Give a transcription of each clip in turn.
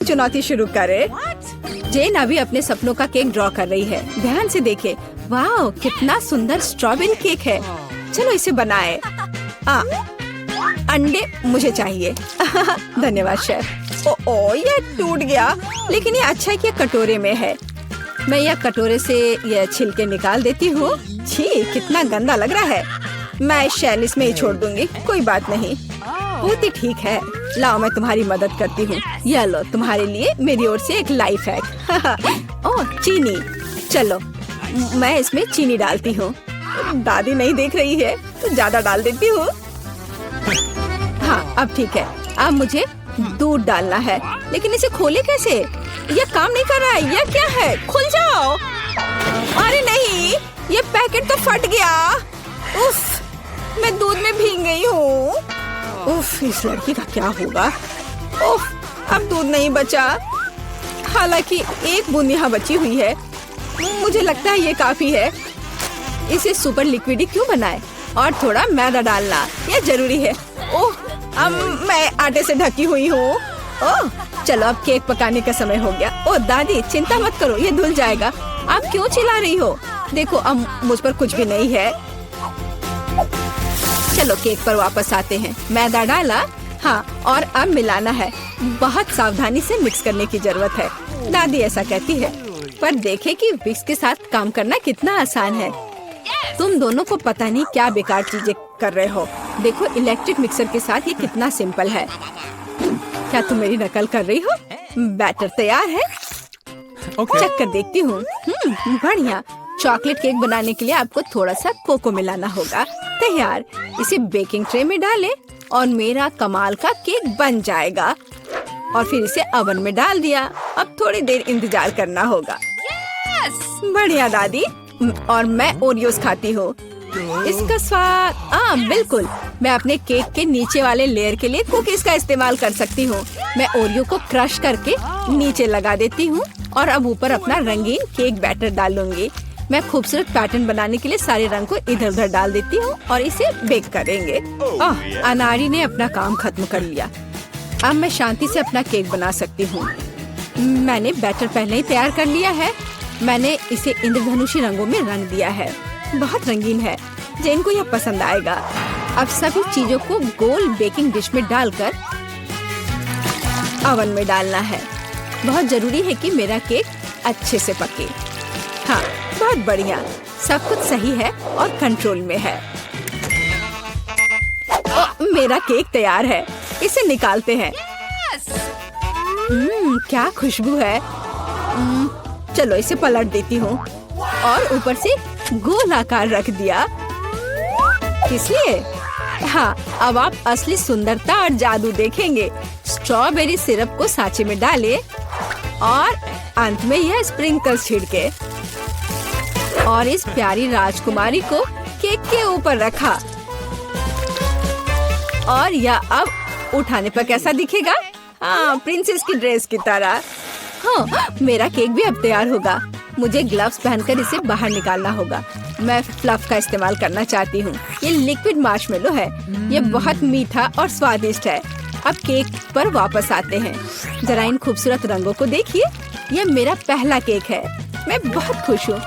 चुनौती शुरू करे। जेन अभी अपने सपनों का केक ड्रॉ कर रही है। ध्यान से देखे। वाह, कितना सुंदर स्ट्रॉबेरी केक है। चलो इसे बनाए। अंडे मुझे चाहिए। धन्यवाद शेफ। ओ, ये टूट गया, लेकिन ये अच्छा है कि कटोरे में है। मैं यह कटोरे से यह छिलके निकाल देती हूँ। छी, कितना गंदा लग रहा है। मैं इस शैल इसमें ही छोड़ दूंगी, कोई बात नहीं। बहुत ही ठीक है। लाओ, मैं तुम्हारी मदद करती हूँ। यह लो, तुम्हारे लिए मेरी ओर से एक लाइफ हैक। ओह, चीनी। चलो, मैं इसमें चीनी डालती हूँ। दादी नहीं देख रही है तो ज्यादा डाल देती हूँ। हाँ, अब ठीक है। अब मुझे दूध डालना है, लेकिन इसे खोले कैसे? यह काम नहीं कर रहा है। यह क्या है? खुल जाओ। अरे नहीं, ये पैकेट तो फट गया। उफ, मैं दूध में भीग गई हूँ। उफ, इस लड़की का क्या होगा? उफ, अब दूध नहीं बचा। हालांकि एक बूंद यहाँ बची हुई है। मुझे लगता है ये काफी है। इसे सुपर लिक्विड क्यों बनाए? और थोड़ा मैदा डालना, यह जरूरी है। ओह, अब मैं आटे से ढकी हुई हूँ। ओह, चलो अब केक पकाने का समय हो गया। ओह दादी, चिंता मत करो, ये धुल जाएगा। आप क्यों चिल्ला रही हो? देखो, अब मुझ पर कुछ भी नहीं है। चलो केक पर वापस आते हैं। मैदा डाला, हाँ, और अब मिलाना है। बहुत सावधानी से मिक्स करने की जरूरत है, दादी ऐसा कहती है। पर देखें कि विक्स के साथ काम करना कितना आसान है। तुम दोनों को पता नहीं क्या बेकार चीजें कर रहे हो। देखो, इलेक्ट्रिक मिक्सर के साथ ये कितना सिंपल है। क्या तुम मेरी नकल कर रही हो? बैटर तैयार है। चेक कर देखती हूँ। बढ़िया। चॉकलेट केक बनाने के लिए आपको थोड़ा सा कोको मिलाना होगा। तैयार। इसे बेकिंग ट्रे में डालें और मेरा कमाल का केक बन जाएगा। और फिर इसे ओवन में डाल दिया। अब थोड़ी देर इंतजार करना होगा। बढ़िया दादी। और मैं ओरियोस खाती हूँ। इसका स्वाद बिल्कुल। मैं अपने केक के नीचे वाले लेयर के लिए कुकीज का इस्तेमाल कर सकती हूँ। मैं ओरियो को क्रश करके नीचे लगा देती हूँ और अब ऊपर अपना रंगीन केक बैटर डालूंगी। मैं खूबसूरत पैटर्न बनाने के लिए सारे रंग को इधर उधर डाल देती हूँ और इसे बेक करेंगे। अनारी ने अपना काम खत्म कर लिया। अब मैं शांति से अपना केक बना सकती हूँ। मैंने बैटर पहले ही तैयार कर लिया है। मैंने इसे इंद्रधनुषी रंगों में रंग दिया है। बहुत रंगीन है। जेन को यह पसंद आएगा। अब सभी चीजों को गोल बेकिंग डिश में डालकर ओवन में डालना है। बहुत जरूरी है कि मेरा केक अच्छे से पके। हाँ, बहुत बढ़िया। सब कुछ सही है और कंट्रोल में है। मेरा केक तैयार है। इसे निकालते हैं। क्या खुशबू है। चलो इसे पलट देती हूँ और ऊपर से गोल आकार रख दिया। इसलिए हाँ, अब आप असली सुंदरता और जादू देखेंगे। स्ट्रॉबेरी सिरप को सांचे में डालें और अंत में यह स्प्रिंकल्स छिड़के और इस प्यारी राजकुमारी को केक के ऊपर रखा। और यह अब उठाने पर कैसा दिखेगा? हाँ, प्रिंसेस की ड्रेस की तरह। हाँ, मेरा केक भी अब तैयार होगा। मुझे ग्लव्स पहनकर इसे बाहर निकालना होगा। मैं फ्लफ का इस्तेमाल करना चाहती हूँ। ये लिक्विड मार्शमेलो है। ये बहुत मीठा और स्वादिष्ट है। अब केक पर वापस आते हैं। जरा इन खूबसूरत रंगों को देखिए। यह मेरा पहला केक है। मैं बहुत खुश हूँ।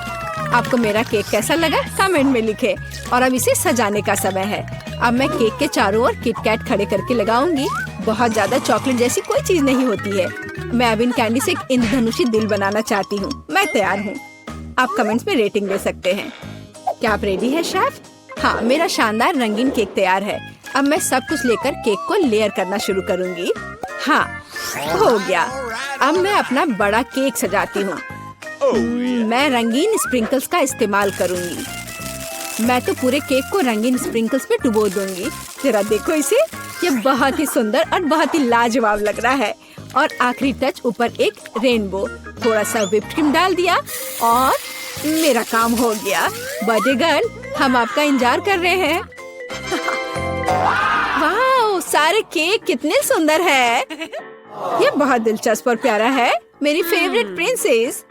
आपको मेरा केक कैसा लगा? कमेंट में लिखें। और अब इसे सजाने का समय है। अब मैं केक के चारों ओर किटकैट खड़े करके लगाऊंगी। बहुत ज्यादा चॉकलेट जैसी कोई चीज नहीं होती है। मैं अब इन कैंडी से एक इंद्रधनुषी दिल बनाना चाहती हूँ। मैं तैयार हूँ। आप कमेंट्स में रेटिंग दे सकते हैं। क्या आप रेडी है शेफ? हाँ, मेरा शानदार रंगीन केक तैयार है। अब मैं सब कुछ लेकर केक को लेयर करना शुरू करूँगी। हाँ, हो गया। अब मैं अपना बड़ा केक सजाती हूँ। मैं रंगीन स्प्रिंकल्स का इस्तेमाल करूँगी। मैं तो पूरे केक को रंगीन स्प्रिंकल्स में डुबो दूंगी। जरा देखो इसे। यह बहुत ही सुंदर और बहुत ही लाजवाब लग रहा है। और आखिरी टच ऊपर एक रेनबो। थोड़ा सा व्हिप्ड क्रीम डाल दिया और मेरा काम हो गया। बर्थडे गर्ल, हम आपका इंतजार कर रहे हैं। वाह, सारे केक कितने सुंदर है। ये बहुत दिलचस्प और प्यारा है। मेरी फेवरेट प्रिंसेस।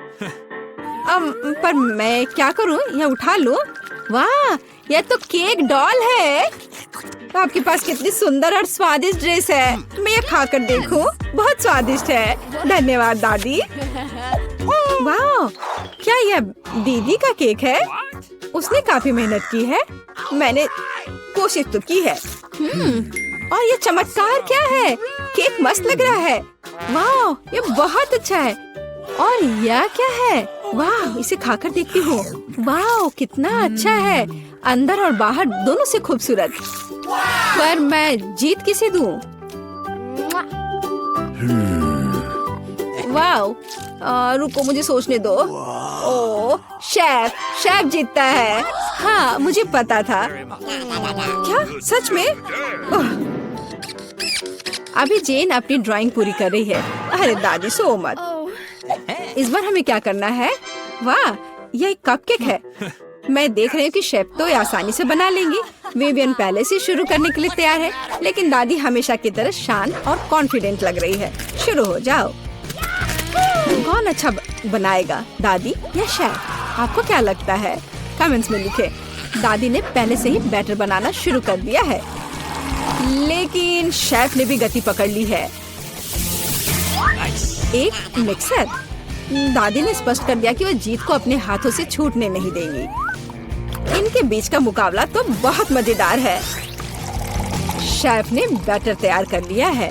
पर मैं क्या करूं? यह उठा लूं? वाह, यह तो केक डॉल है। आपके पास कितनी सुंदर और स्वादिष्ट ड्रेस है। मैं ये खाकर देखूं? बहुत स्वादिष्ट है। धन्यवाद दादी। वाह, क्या यह दीदी का केक है? उसने काफी मेहनत की है। मैंने कोशिश तो की है। और ये चमत्कार क्या है? केक मस्त लग रहा है। वाह, ये बहुत अच्छा है। और यह क्या है? वाह, इसे खाकर देखती हूँ। वाह, कितना अच्छा है। अंदर और बाहर दोनों से खूबसूरत। पर मैं जीत किसे दूँ? वाह, रुको मुझे सोचने दो। ओह, शेफ जीतता है। हाँ, मुझे पता था। क्या सच में? अभी जेन अपनी ड्राइंग पूरी कर रही है। अरे दादी, सो मत। इस बार हमें क्या करना है? वाह, यह एक कपकेक है। मैं देख रही हूँ कि शेफ तो ये आसानी से बना लेंगी। विवियन पहले से शुरू करने के लिए तैयार है, लेकिन दादी हमेशा की तरह शांत और कॉन्फिडेंट लग रही है। शुरू हो जाओ। कौन अच्छा बनाएगा, दादी या शेफ? आपको क्या लगता है? कमेंट्स में लिखें। दादी ने पहले से ही बैटर बनाना शुरू कर दिया है, लेकिन शेफ ने भी गति पकड़ ली है। एक मिक्सर। दादी ने स्पष्ट कर दिया कि वह जीत को अपने हाथों से छूटने नहीं देंगी। इनके बीच का मुकाबला तो बहुत मजेदार है। शेफ ने बैटर तैयार कर लिया है।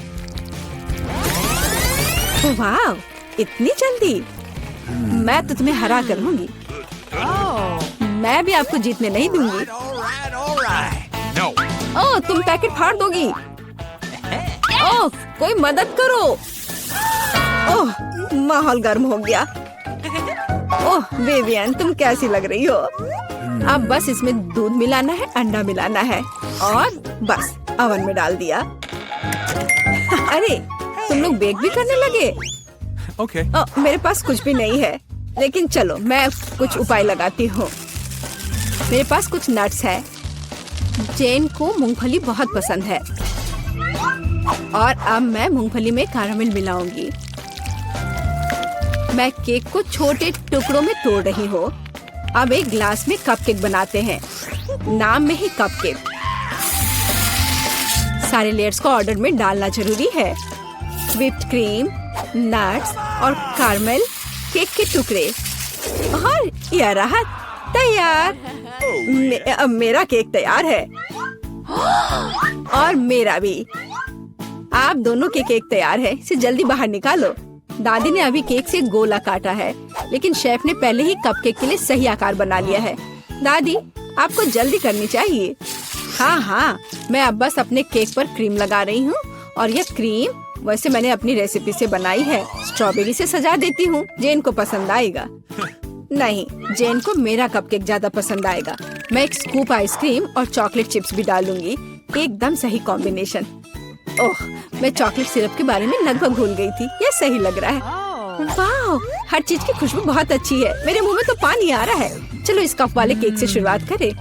वाह, इतनी जल्दी? मैं तो तुम्हें हरा कर लूंगी। मैं भी आपको जीतने नहीं दूंगी। ओह, तुम पैकेट फाड़ दोगी। ओह, कोई मदद करो। ओह, माहौल गर्म हो गया। ओह विवियन, तुम कैसी लग रही हो? अब बस इसमें दूध मिलाना है, अंडा मिलाना है और बस ओवन में डाल दिया। अरे, तुम लोग बेक भी करने लगे? Okay. मेरे पास कुछ भी नहीं है, लेकिन चलो मैं कुछ उपाय लगाती हूँ। मेरे पास कुछ नट्स है। जेन को मूंगफली बहुत पसंद है और अब मैं मूंगफली में कैरामल मिलाऊंगी। मैं केक को छोटे टुकड़ों में तोड़ रही हूँ। अब एक ग्लास में कपकेक बनाते हैं। नाम में ही कपकेक। सारे लेयर्स को ऑर्डर में डालना जरूरी है। व्हिप्ड क्रीम, नट्स और कैरामल, केक के टुकड़े और यह रहा तैयार। अब मेरा केक तैयार है और मेरा भी। आप दोनों के केक तैयार है। इसे जल्दी बाहर निकालो। दादी ने अभी केक से गोला काटा है, लेकिन शेफ ने पहले ही कपकेक के लिए सही आकार बना लिया है। दादी, आपको जल्दी करनी चाहिए। हाँ, मैं अब बस अपने केक पर क्रीम लगा रही हूँ और यह क्रीम वैसे मैंने अपनी रेसिपी से बनाई है। स्ट्रॉबेरी से सजा देती हूँ। जेन को पसंद आएगा। नहीं, जेन को मेरा कपकेक ज्यादा पसंद आएगा। मैं एक स्कूप आइसक्रीम और चॉकलेट चिप्स भी डालूंगी। एकदम सही कॉम्बिनेशन। ओह, मैं चॉकलेट सिरप के बारे में लगभग भूल गई थी। ये सही लग रहा है। वाह, हर चीज की खुशबू बहुत अच्छी है। मेरे मुंह में तो पानी आ रहा है। चलो इस कप वाले केक से शुरुआत करें।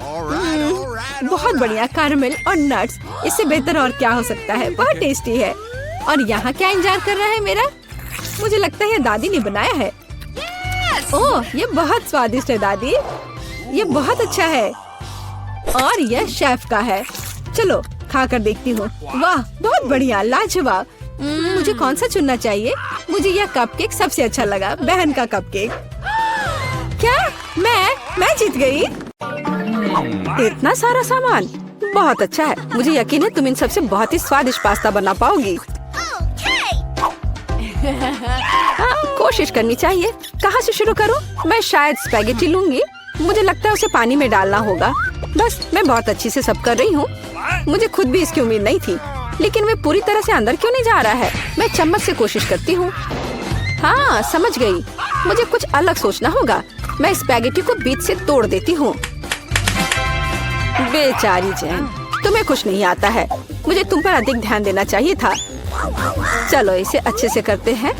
बहुत बढ़िया, कैरामल और नट्स। इससे बेहतर और क्या हो सकता है? बहुत टेस्टी है। और यहाँ क्या इंतजार कर रहा है मेरा? मुझे लगता है दादी ने बनाया है। ओह, ये बहुत स्वादिष्ट है दादी। ये बहुत अच्छा है और यह शेफ का है। चलो खाकर देखती हूँ। वाह, बहुत बढ़िया, लाजवाब। मुझे कौन सा चुनना चाहिए? मुझे यह कपकेक सबसे अच्छा लगा, बहन का कपकेक। क्या मैं जीत गई? इतना सारा सामान, बहुत अच्छा है। मुझे यकीन है तुम इन सबसे बहुत ही स्वादिष्ट पास्ता बना पाओगी। कोशिश करनी चाहिए। कहाँ से शुरू करूँ? मैं शायद स्पैगेटी लूंगी। मुझे लगता है उसे पानी में डालना होगा। बस, मैं बहुत अच्छी से सब कर रही हूँ। मुझे खुद भी इसकी उम्मीद नहीं थी, लेकिन वे पूरी तरह से अंदर क्यों नहीं जा रहा है? मैं चम्मच से कोशिश करती हूँ। हाँ, समझ गई। मुझे कुछ अलग सोचना होगा। मैं स्पैगेटी को बीच से तोड़ देती हूँ। बेचारी जेन, तुम्हें कुछ नहीं आता है। मुझे तुम पर अधिक ध्यान देना चाहिए था। चलो इसे अच्छे से करते हैं।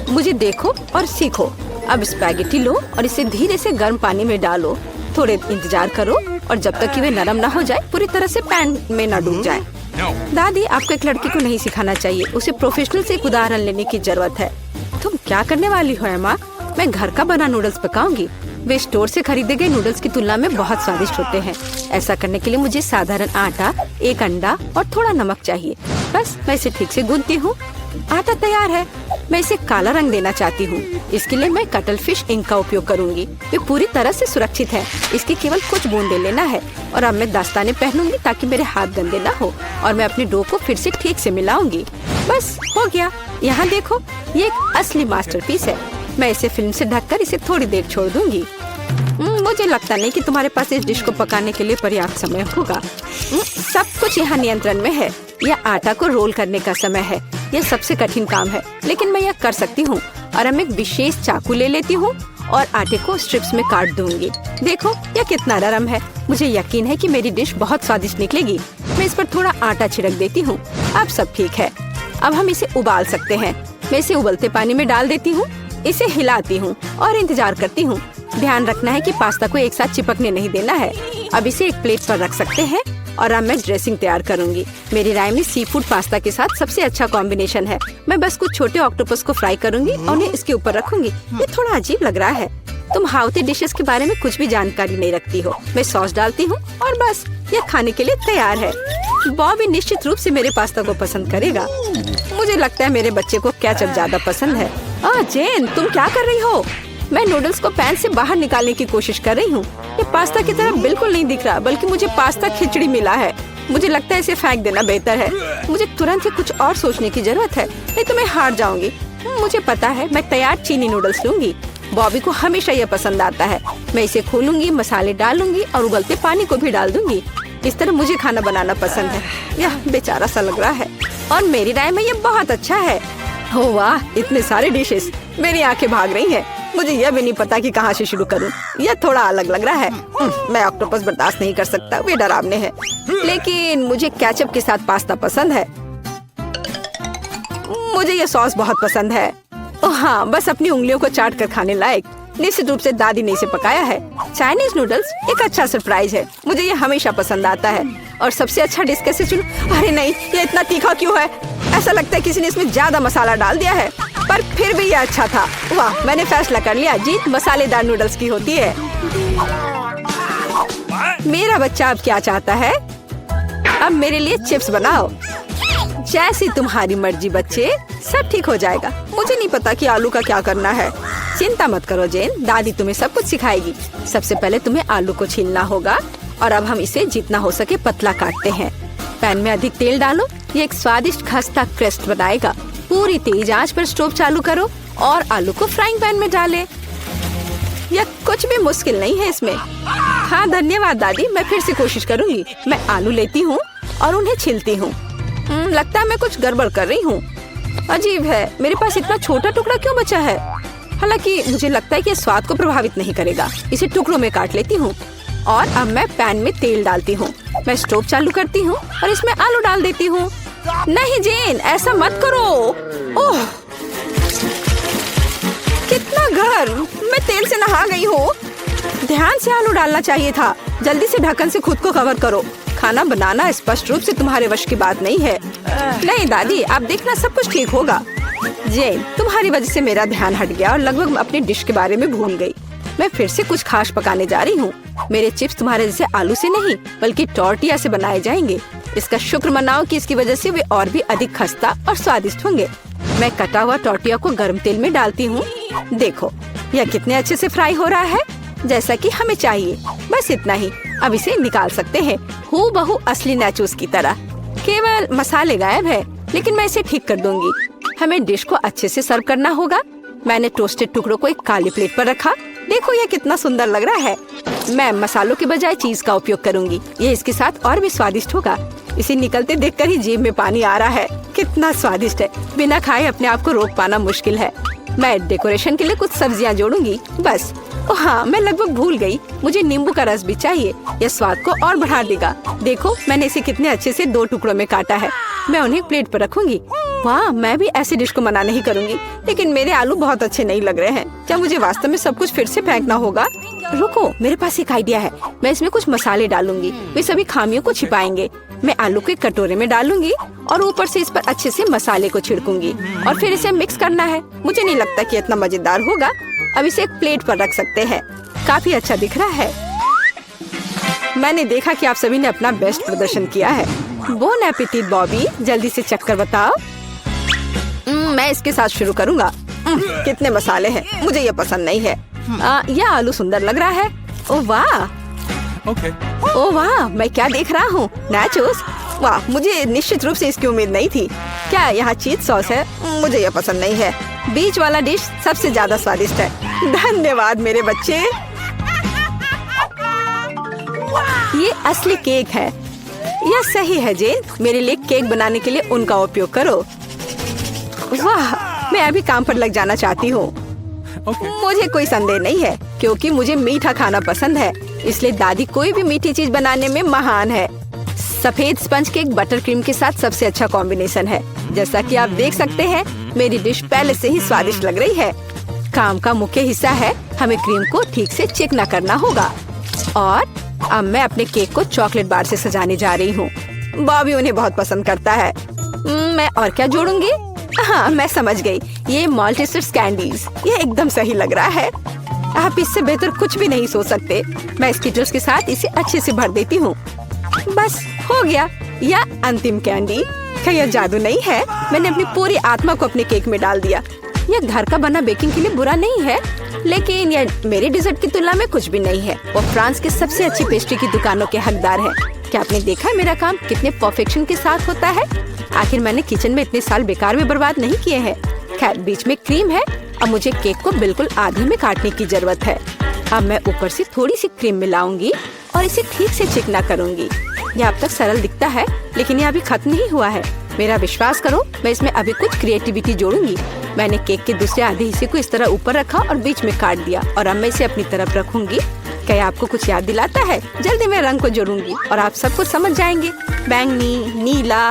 मुझे देखो और सीखो। अब स्पैगेटी लो और इसे धीरे से गर्म पानी में डालो। थोड़े इंतजार करो और जब तक कि वे नरम ना हो जाए, पूरी तरह से पैन में न डूब जाए। दादी, आपको एक लड़की को नहीं सिखाना चाहिए। उसे प्रोफेशनल से एक उदाहरण लेने की जरूरत है। तुम क्या करने वाली हो एमा? मैं घर का बना नूडल्स पकाऊंगी। वे स्टोर से खरीदे गए नूडल्स की तुलना में बहुत स्वादिष्ट होते हैं। ऐसा करने के लिए मुझे साधारण आटा, एक अंडा और थोड़ा नमक चाहिए। बस मैं इसे ठीक से गूंथती हूँ। आटा तैयार है। मैं इसे काला रंग देना चाहती हूँ। इसके लिए मैं कटल फिश इंक का उपयोग करूँगी। वे पूरी तरह से सुरक्षित है। इसकी केवल कुछ बूंदे लेना है और अब मैं दस्ताने पहनूंगी ताकि मेरे हाथ गंदे न हो। और मैं अपने डो को फिर से ठीक से मिलाऊंगी। बस हो गया। यहाँ देखो, ये एक असली मास्टरपीस है। मैं इसे फिल्म से ढककर इसे थोड़ी देर छोड़ दूंगी। मुझे लगता नहीं कि तुम्हारे पास इस डिश को पकाने के लिए पर्याप्त समय होगा। सब कुछ यहाँ नियंत्रण में है। यह आटा को रोल करने का समय है। यह सबसे कठिन काम है, लेकिन मैं यह कर सकती हूँ। और अब एक विशेष चाकू ले लेती हूँ और आटे को स्ट्रिप्स में काट दूंगी। देखो, यह कितना नरम है। मुझे यकीन है कि मेरी डिश बहुत स्वादिष्ट निकलेगी। मैं इस पर थोड़ा आटा छिड़क देती हूँ। अब सब ठीक है। अब हम इसे उबाल सकते हैं। मैं इसे उबलते पानी में डाल देती हूँ, इसे हिलाती हूँ और इंतजार करती हूँ। ध्यान रखना है कि पास्ता को एक साथ चिपकने नहीं देना है। अब इसे एक प्लेट पर रख सकते हैं और अब मैं ड्रेसिंग तैयार करूंगी। मेरी राय में सी फूड पास्ता के साथ सबसे अच्छा कॉम्बिनेशन है। मैं बस कुछ छोटे ऑक्टोपस को फ्राई करूंगी और उन्हें इसके ऊपर रखूंगी। ये थोड़ा अजीब लग रहा है। तुम हाउती डिशेस के बारे में कुछ भी जानकारी नहीं रखती हो। मैं सॉस डालती हूँ और बस यह खाने के लिए तैयार है। बॉबी निश्चित रूप से मेरे पास्ता को पसंद करेगा। मुझे लगता है मेरे बच्चे को केचप ज्यादा पसंद है। जेन, तुम क्या कर रही हो? मैं नूडल्स को पैन से बाहर निकालने की कोशिश कर रही हूँ। ये पास्ता की तरह बिल्कुल नहीं दिख रहा, बल्कि मुझे पास्ता खिचड़ी मिला है। मुझे लगता है इसे फेंक देना बेहतर है। मुझे तुरंत ही कुछ और सोचने की जरूरत है, नहीं तो मैं हार जाऊंगी। मुझे पता है, मैं तैयार चीनी नूडल्स लूंगी। बॉबी को हमेशा यह पसंद आता है। मैं इसे खोलूंगी, मसाले डालूंगी और उबलते पानी को भी डाल दूंगी। इस तरह मुझे खाना बनाना पसंद है। यह बेचारा सा लग रहा है और मेरी राय में यह बहुत अच्छा है। हो वाह, इतने सारे डिशेस। मेरी आंखें भाग रही हैं। मुझे यह भी नहीं पता कि कहाँ से शुरू करूं। यह थोड़ा अलग लग रहा है। मैं ऑक्टोपस बर्दाश्त नहीं कर सकता, वे डरावने हैं। लेकिन मुझे केचप के साथ पास्ता पसंद है। मुझे यह सॉस बहुत पसंद है। ओह हाँ, बस अपनी उंगलियों को चाट कर खाने लायक। निश्चित रूप से दादी ने इसे पकाया है। चाइनीज नूडल्स एक अच्छा सरप्राइज है। मुझे ये हमेशा पसंद आता है। और सबसे अच्छा डिश कैसे चुनूं? अरे नहीं, ये इतना तीखा क्यों है? ऐसा लगता है किसी ने इसमें ज्यादा मसाला डाल दिया है। पर फिर भी ये अच्छा था। वाह, मैंने फैसला कर लिया, जीत मसालेदार नूडल्स की होती है। मेरा बच्चा अब क्या चाहता है? अब मेरे लिए चिप्स बनाओ। जैसी तुम्हारी मर्जी बच्चे, सब ठीक हो जाएगा। मुझे नहीं पता कि आलू का क्या करना है। चिंता मत करो जेन, दादी तुम्हें सब कुछ सिखाएगी। सबसे पहले तुम्हें आलू को छीलना होगा और अब हम इसे जितना हो सके पतला काटते हैं। पैन में अधिक तेल डालो। ये एक स्वादिष्ट खस्ता क्रेस्ट बनाएगा। पूरी तेज आंच पर स्टोव चालू करो और आलू को फ्राइंग पैन में डालें। यह कुछ भी मुश्किल नहीं है इसमें। हाँ धन्यवाद दादी, मैं फिर से कोशिश करूंगी। मैं आलू लेती हूँ और उन्हें छीलती हूँ। लगता है मैं कुछ गड़बड़ कर रही हूँ। अजीब है, मेरे पास इतना छोटा टुकड़ा क्यों बचा है? हालांकि मुझे लगता है कि स्वाद को प्रभावित नहीं करेगा। इसे टुकड़ों में काट लेती हूँ और अब मैं पैन में तेल डालती हूँ। मैं स्टोव चालू करती हूँ और इसमें आलू डाल देती हूँ। नहीं जेन, ऐसा मत करो। ओह, कितना गर्म! मैं तेल से नहा गई हूँ। ध्यान से आलू डालना चाहिए था। जल्दी से ढक्कन से खुद को कवर करो। खाना बनाना स्पष्ट रूप से तुम्हारे वश की बात नहीं है। नहीं दादी, आप देखना, सब कुछ ठीक होगा। जेन, तुम्हारी वजह से मेरा ध्यान हट गया और लगभग अपनी डिश के बारे में भूल गई। मैं फिर से कुछ खास पकाने जा रही हूँ। मेरे चिप्स तुम्हारे जैसे आलू से नहीं, बल्कि टॉर्टिया से बनाए जाएंगे। इसका शुक्र मनाओ कि इसकी वजह से वे और भी अधिक खस्ता और स्वादिष्ट होंगे। मैं कटा हुआ टॉर्टिया को गर्म तेल में डालती हूँ। देखो, यह कितने अच्छे से फ्राई हो रहा है, जैसा कि हमें चाहिए। बस इतना ही। अब इसे निकाल सकते हैं, हूबहू असली नाचोस की तरह। केवल मसाले गायब है, लेकिन मैं इसे ठीक कर दूंगी। हमें डिश को अच्छे से सर्व करना होगा। मैंने टोस्टेड टुकड़ों को एक काली प्लेट पर रखा। देखो, यह कितना सुंदर लग रहा है। मैं मसालों के बजाय चीज का उपयोग करूंगी। ये इसके साथ और भी स्वादिष्ट होगा। इसे निकलते देखकर ही जीभ में पानी आ रहा है। कितना स्वादिष्ट है। बिना खाए अपने आप को रोक पाना मुश्किल है। मैं डेकोरेशन के लिए कुछ सब्जियां जोड़ूंगी। बस हाँ, मैं लगभग भूल गई। मुझे नींबू का रस भी चाहिए। यह स्वाद को और बढ़ा देगा। देखो, मैंने इसे कितने अच्छे से 2 टुकड़ों में काटा है। मैं उन्हें प्लेट पर रखूंगी। वाह, मैं भी ऐसी डिश को मना नहीं करूंगी। लेकिन मेरे आलू बहुत अच्छे नहीं लग रहे हैं। क्या मुझे वास्तव में सब कुछ फिर से फेंकना होगा? रुको, मेरे पास एक आइडिया है। मैं इसमें कुछ मसाले डालूंगी। वे सभी खामियों को छिपाएंगे। मैं आलू को एक कटोरे में डालूंगी और ऊपर से इस पर अच्छे से मसाले को छिड़कूंगी और फिर इसे मिक्स करना है। मुझे नहीं लगता कि इतना मजेदार होगा। अब इसे एक प्लेट पर रख सकते हैं। काफी अच्छा दिख रहा है। मैंने देखा कि आप सभी ने अपना बेस्ट प्रदर्शन किया है। बोन एपेटिट बॉबी, जल्दी से चक्कर बताओ। मैं इसके साथ शुरू करूंगा। कितने मसाले हैं, मुझे ये पसंद नहीं है। यह आलू सुंदर लग रहा है। ओह वाह, ओह वाह, मैं क्या देख रहा हूँ, नाचोस। वाह, मुझे निश्चित रूप से इसकी उम्मीद नहीं थी। क्या यहाँ चीज सॉस है? मुझे यह पसंद नहीं है। बीच वाला डिश सबसे ज्यादा स्वादिष्ट है। धन्यवाद मेरे बच्चे। ये असली केक है। यह सही है जेन, मेरे लिए केक बनाने के लिए उनका उपयोग करो। वाह, मैं अभी काम पर लग जाना चाहती हूँ। मुझे कोई संदेह नहीं है क्योंकि मुझे मीठा खाना पसंद है, इसलिए दादी कोई भी मीठी चीज बनाने में महान है। सफेद स्पंज केक बटर क्रीम के साथ सबसे अच्छा कॉम्बिनेशन है। जैसा कि आप देख सकते हैं, मेरी डिश पहले से ही स्वादिष्ट लग रही है। काम का मुख्य हिस्सा है, हमें क्रीम को ठीक से चिकना करना होगा। और अब मैं अपने केक को चॉकलेट बार से सजाने जा रही हूँ। बॉबी उन्हें बहुत पसंद करता है। मैं और क्या जोड़ूंगी? हाँ, मैं समझ गई। ये मल्टीस्टिक्स कैंडीज, ये एकदम सही लग रहा है। आप इससे बेहतर कुछ भी नहीं सोच सकते। मैं स्किटल्स के साथ इसे अच्छे से भर देती हूँ। बस हो गया। यह अंतिम कैंडी। क्या यह जादू नहीं है? मैंने अपनी पूरी आत्मा को अपने केक में डाल दिया। यह घर का बना बेकिंग के लिए बुरा नहीं है, लेकिन यह मेरे डिजर्ट की तुलना में कुछ भी नहीं है। वो फ्रांस के सबसे अच्छी पेस्ट्री की दुकानों के हकदार हैं। क्या आपने देखा है मेरा काम कितने परफेक्शन के साथ होता है? आखिर मैंने किचन में इतने साल बेकार में बर्बाद नहीं किए हैं। खैर, बीच में क्रीम है। अब मुझे केक को बिल्कुल आधे में काटने की जरूरत है। अब मैं ऊपर से थोड़ी सी क्रीम मिलाऊंगी और इसे ठीक से चिकना करूंगी। यह अब तक सरल दिखता है, लेकिन यह अभी खत्म नहीं हुआ है। मेरा विश्वास करो, मैं इसमें अभी कुछ क्रिएटिविटी जोड़ूंगी। मैंने केक के दूसरे आधे हिस्से को इस तरह ऊपर रखा और बीच में काट दिया, और अब मैं इसे अपनी तरफ रखूंगी। क्या आपको कुछ याद दिलाता है? जल्दी मैं रंग को जोड़ूंगी और आप सब कुछ समझ जाएंगे। बैंगनी, नीला।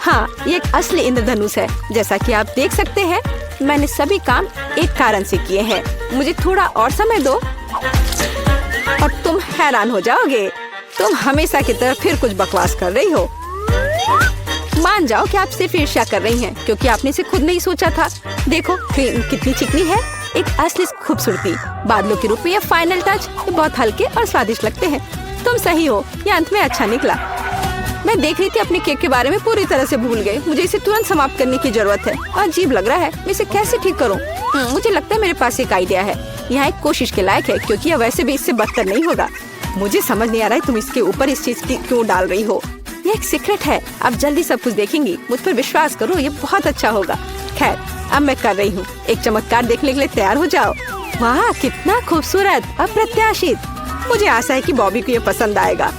हाँ, ये एक असली इंद्रधनुष है। जैसा कि आप देख सकते हैं, मैंने सभी काम एक कारण से किए हैं। मुझे थोड़ा और समय दो और तुम हैरान हो जाओगे। तुम हमेशा की तरह फिर कुछ बकवास कर रही हो। मान जाओ कि आप सिर्फ ईर्ष्या कर रही हैं, क्योंकि आपने इसे खुद नहीं सोचा था। देखो क्रीम कितनी चिकनी है, एक असली खूबसूरती। बादलों के रूप में यह फाइनल टच। ये बहुत हल्के और स्वादिष्ट लगते हैं। तुम सही हो, यह अंत में अच्छा निकला। मैं देख रही थी अपने केक के बारे में पूरी तरह से भूल गई। मुझे इसे तुरंत समाप्त करने की जरूरत है। अजीब लग रहा है, मैं इसे कैसे ठीक करूं? मुझे लगता है मेरे पास एक आइडिया है। यहाँ एक कोशिश के लायक है, क्योंकि यह वैसे भी इससे बदतर नहीं होगा। मुझे समझ नहीं आ रहा है तुम इसके ऊपर इस चीज की क्यों डाल रही हो। ये एक सीक्रेट है। अब जल्दी सब कुछ देखेंगी। मुझ पर विश्वास करो, ये बहुत अच्छा होगा। खैर, अब मैं कर रही हूँ। एक चमत्कार देखने के लिए तैयार हो जाओ। वाह, कितना खूबसूरत, अप्रत्याशित। मुझे आशा है कि बॉबी को ये पसंद आएगा।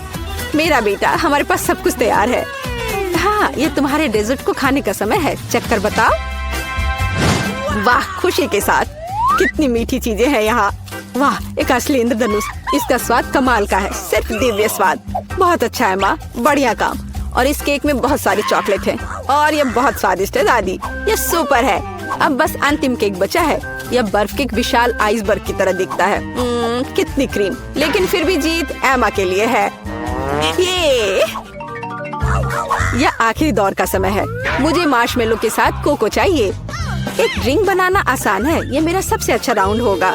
मेरा बेटा, हमारे पास सब कुछ तैयार है। हाँ, ये तुम्हारे डेजर्ट को खाने का समय है। चक्कर बताओ। वाह, खुशी के साथ। कितनी मीठी चीजें हैं यहाँ। वाह, एक असली इंद्रधनुष। इसका स्वाद कमाल का है, सिर्फ दिव्य स्वाद। बहुत अच्छा है माँ, बढ़िया काम। और इस केक में बहुत सारी चॉकलेट है और ये बहुत स्वादिष्ट है दादी। ये सुपर है। अब बस अंतिम केक बचा है। यह बर्फ के एक विशाल आइसबर्ग की तरह दिखता है। कितनी क्रीम, लेकिन फिर भी जीत एमा के लिए है। यह आखिरी दौर का समय है। मुझे मार्शमेलो के साथ कोको चाहिए। एक ड्रिंक बनाना आसान है। ये मेरा सबसे अच्छा राउंड होगा।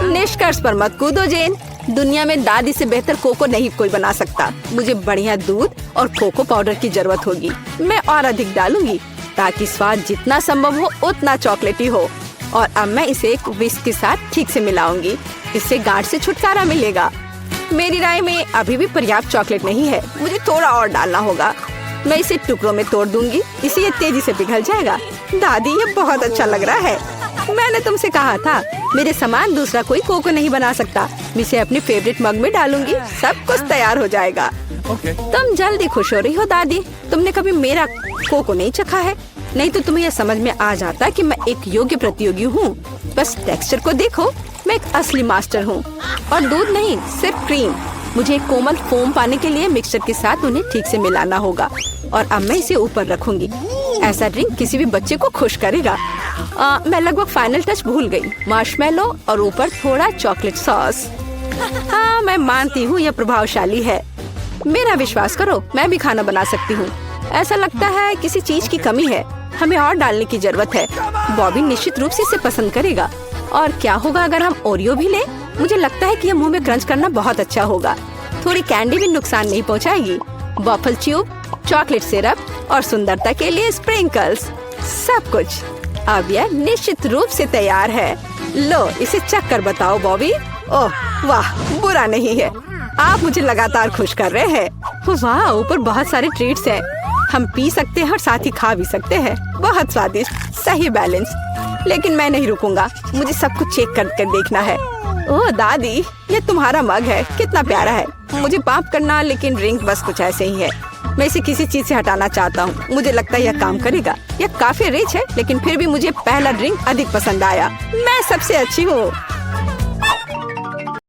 निष्कर्ष पर मत कूदो जेन। दुनिया में दादी से बेहतर कोको नहीं कोई बना सकता। मुझे बढ़िया दूध और कोको पाउडर की जरूरत होगी। मैं और अधिक डालूंगी ताकि स्वाद जितना संभव हो उतना चॉकलेटी हो। और अब मैं इसे एक विस्क के साथ ठीक से मिलाऊंगी। इससे गांठ से छुटकारा मिलेगा। मेरी राय में अभी भी पर्याप्त चॉकलेट नहीं है। मुझे थोड़ा और डालना होगा। मैं इसे टुकड़ों में तोड़ दूंगी, इससे ये तेजी से पिघल जाएगा। दादी, ये बहुत अच्छा लग रहा है। मैंने तुमसे कहा था, मेरे समान दूसरा कोई कोको नहीं बना सकता। मैं इसे अपने फेवरेट मग में डालूंगी। सब कुछ तैयार हो जाएगा। तुम जल्दी खुश हो रही हो दादी। तुमने कभी मेरा कोको नहीं चखा है, नहीं तो तुम्हें यह समझ में आ जाता कि मैं एक योग्य प्रतियोगी हूँ। बस टेक्सचर को देखो, मैं एक असली मास्टर हूँ। और दूध नहीं, सिर्फ क्रीम। मुझे एक कोमल फोम पाने के लिए मिक्सचर के साथ उन्हें ठीक से मिलाना होगा। और अब मैं इसे ऊपर रखूंगी। ऐसा ड्रिंक किसी भी बच्चे को खुश करेगा। मैं लगभग फाइनल टच भूल गई। मार्शमेलो और ऊपर थोड़ा चॉकलेट सॉस। हाँ, मैं मानती हूँ यह प्रभावशाली है। मेरा विश्वास करो, मैं भी खाना बना सकती हूँ। ऐसा लगता है किसी चीज की कमी है। हमें और डालने की जरूरत है। बॉबी निश्चित रूप से इसे पसंद करेगा। और क्या होगा अगर हम ओरियो भी लें? मुझे लगता है कि ये मुंह में क्रंच करना बहुत अच्छा होगा। थोड़ी कैंडी भी नुकसान नहीं पहुंचाएगी। वॉफल ट्यूब, चॉकलेट सिरप और सुंदरता के लिए स्प्रिंकल्स, सब कुछ। अब यह निश्चित रूप से तैयार है। लो इसे चख कर बताओ बॉबी। ओह वाह, बुरा नहीं है। आप मुझे लगातार खुश कर रहे हैं। वाह, ऊपर बहुत सारे ट्रीट्स हैं। हम पी सकते हैं और साथ ही खा भी सकते हैं। बहुत स्वादिष्ट, सही बैलेंस। लेकिन मैं नहीं रुकूंगा, मुझे सब कुछ चेक करके देखना है। ओह दादी, ये तुम्हारा मग है, कितना प्यारा है। मुझे माफ करना, लेकिन ड्रिंक बस कुछ ऐसे ही है। मैं इसे किसी चीज से हटाना चाहता हूँ। मुझे लगता है यह काम करेगा। यह काफी रिच है, लेकिन फिर भी मुझे पहला ड्रिंक अधिक पसंद आया। मैं सबसे अच्छी हूँ।